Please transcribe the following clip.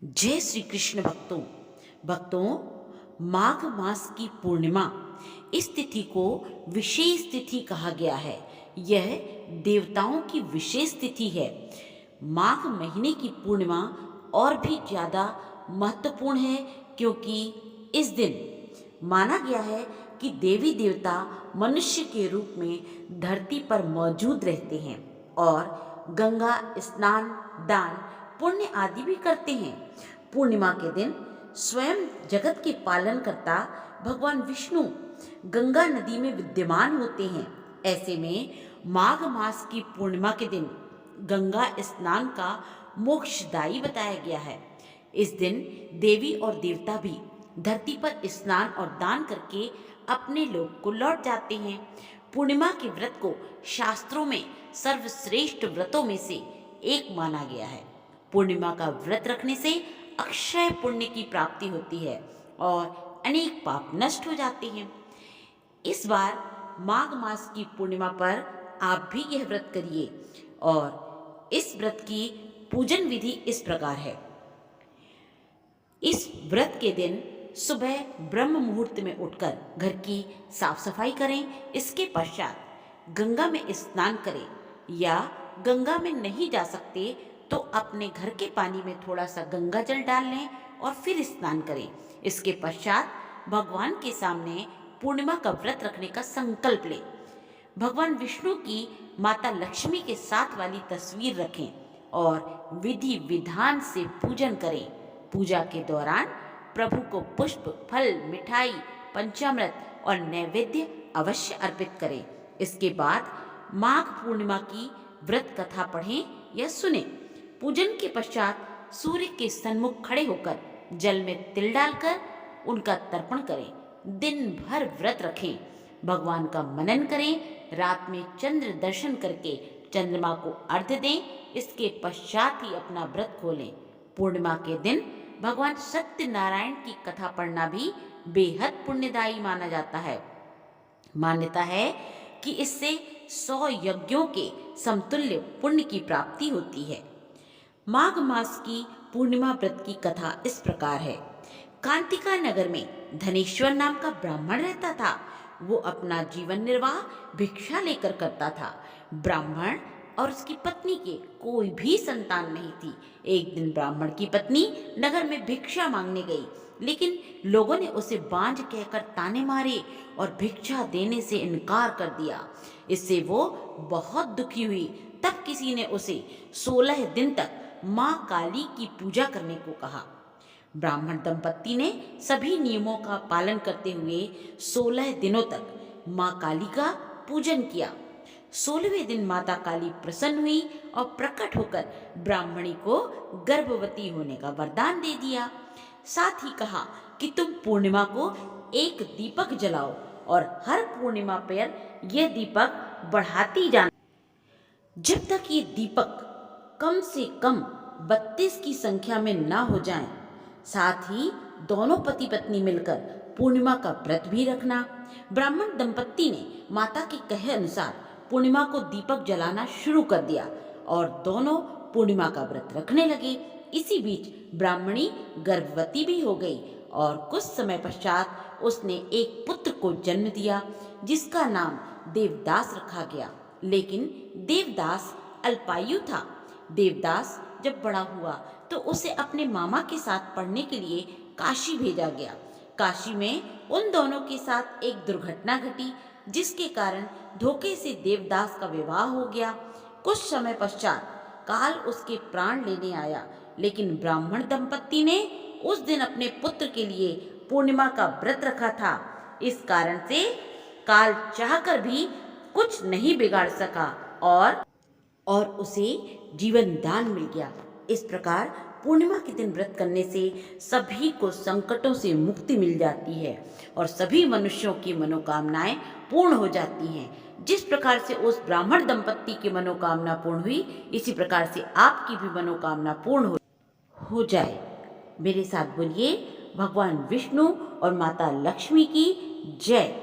जय श्री कृष्ण भक्तों माघ मास की पूर्णिमा इस तिथि को विशेष तिथि कहा गया है। यह देवताओं की विशेष तिथि है। माघ महीने की पूर्णिमा और भी ज़्यादा महत्वपूर्ण है क्योंकि इस दिन माना गया है कि देवी देवता मनुष्य के रूप में धरती पर मौजूद रहते हैं और गंगा स्नान, दान, पुण्य आदि भी करते हैं। पूर्णिमा के दिन स्वयं जगत के पालनकर्ता भगवान विष्णु गंगा नदी में विद्यमान होते हैं। ऐसे में माघ मास की पूर्णिमा के दिन गंगा स्नान का मोक्षदायी बताया गया है। इस दिन देवी और देवता भी धरती पर स्नान और दान करके अपने लोक को लौट जाते हैं। पूर्णिमा के व्रत को शास्त्रों में सर्वश्रेष्ठ व्रतों में से एक माना गया है। पूर्णिमा का व्रत रखने से अक्षय पुण्य की प्राप्ति होती है और अनेक पाप नष्ट हो जाते हैं। इस बार माघ मास की पूर्णिमा पर आप भी यह व्रत करिए और इस व्रत की पूजन विधि इस प्रकार है। इस व्रत के दिन सुबह ब्रह्म मुहूर्त में उठकर घर की साफ सफाई करें। इसके पश्चात गंगा में स्नान करें या गंगा में नहीं जा सकते तो अपने घर के पानी में थोड़ा सा गंगा जल डाल लें और फिर स्नान करें। इसके पश्चात भगवान के सामने पूर्णिमा का व्रत रखने का संकल्प लें। भगवान विष्णु की माता लक्ष्मी के साथ वाली तस्वीर रखें और विधि विधान से पूजन करें। पूजा के दौरान प्रभु को पुष्प, फल, मिठाई, पंचामृत और नैवेद्य अवश्य अर्पित करें। इसके बाद माघ पूर्णिमा की व्रत कथा पढ़ें या सुनें। पूजन के पश्चात सूर्य के सन्मुख खड़े होकर जल में तिल डालकर उनका तर्पण करें। दिन भर व्रत रखें, भगवान का मनन करें। रात में चंद्र दर्शन करके चंद्रमा को अर्घ्य दें। इसके पश्चात ही अपना व्रत खोलें। पूर्णिमा के दिन भगवान सत्यनारायण की कथा पढ़ना भी बेहद पुण्यदायी माना जाता है। मान्यता है कि इससे 100 यज्ञों के समतुल्य पुण्य की प्राप्ति होती है। माघ मास की पूर्णिमा व्रत की कथा इस प्रकार है। कांतिका नगर में धनेश्वर नाम का ब्राह्मण रहता था। वो अपना जीवन निर्वाह भिक्षा लेकर करता था। ब्राह्मण और उसकी पत्नी के कोई भी संतान नहीं थी। एक दिन ब्राह्मण की पत्नी नगर में भिक्षा मांगने गई, लेकिन लोगों ने उसे बांझ कहकर ताने मारे और भिक्षा देने से इनकार कर दिया। इससे वो बहुत दुखी हुई। तब किसी ने उसे 16 दिन तक माँ काली की पूजा करने को कहा। ब्राह्मण दंपत्ति ने सभी नियमों का पालन करते हुए 16 दिनों तक माँ काली का पूजन किया। 16वें दिन माता काली प्रसन्न हुई और प्रकट होकर ब्राह्मणी को गर्भवती होने का वरदान दे दिया। साथ ही कहा कि तुम पूर्णिमा को एक दीपक जलाओ और हर पूर्णिमा पर यह दीपक बढ़ाती जाना। जब तक ये दीपक कम से कम 32 की संख्या में ना हो जाएं। साथ ही दोनों पति पत्नी मिलकर पूर्णिमा का व्रत भी रखना। ब्राह्मण दंपत्ति ने माता के कहे अनुसार पूर्णिमा को दीपक जलाना शुरू कर दिया और दोनों पूर्णिमा का व्रत रखने लगे। इसी बीच ब्राह्मणी गर्भवती भी हो गई और कुछ समय पश्चात उसने एक पुत्र को जन्म दिया जिसका नाम देवदास रखा गया। लेकिन देवदास अल्पायु था। देवदास जब बड़ा हुआ तो उसे अपने मामा के साथ पढ़ने के लिए काशी भेजा गया। काशी में उन दोनों के साथ एक दुर्घटना घटी जिसके कारण धोखे से देवदास का विवाह हो गया। कुछ समय पश्चात काल उसके प्राण लेने आया, लेकिन ब्राह्मण दंपत्ति ने उस दिन अपने पुत्र के लिए पूर्णिमा का व्रत रखा था। इस कारण से काल चाहकर भी कुछ नहीं बिगाड़ सका और उसे जीवन दान मिल गया। इस प्रकार पूर्णिमा के दिन व्रत करने से सभी को संकटों से मुक्ति मिल जाती है और सभी मनुष्यों की मनोकामनाएं पूर्ण हो जाती हैं। जिस प्रकार से उस ब्राह्मण दंपत्ति की मनोकामना पूर्ण हुई, इसी प्रकार से आपकी भी मनोकामना पूर्ण हो जाए। मेरे साथ बोलिए, भगवान विष्णु और माता लक्ष्मी की जय।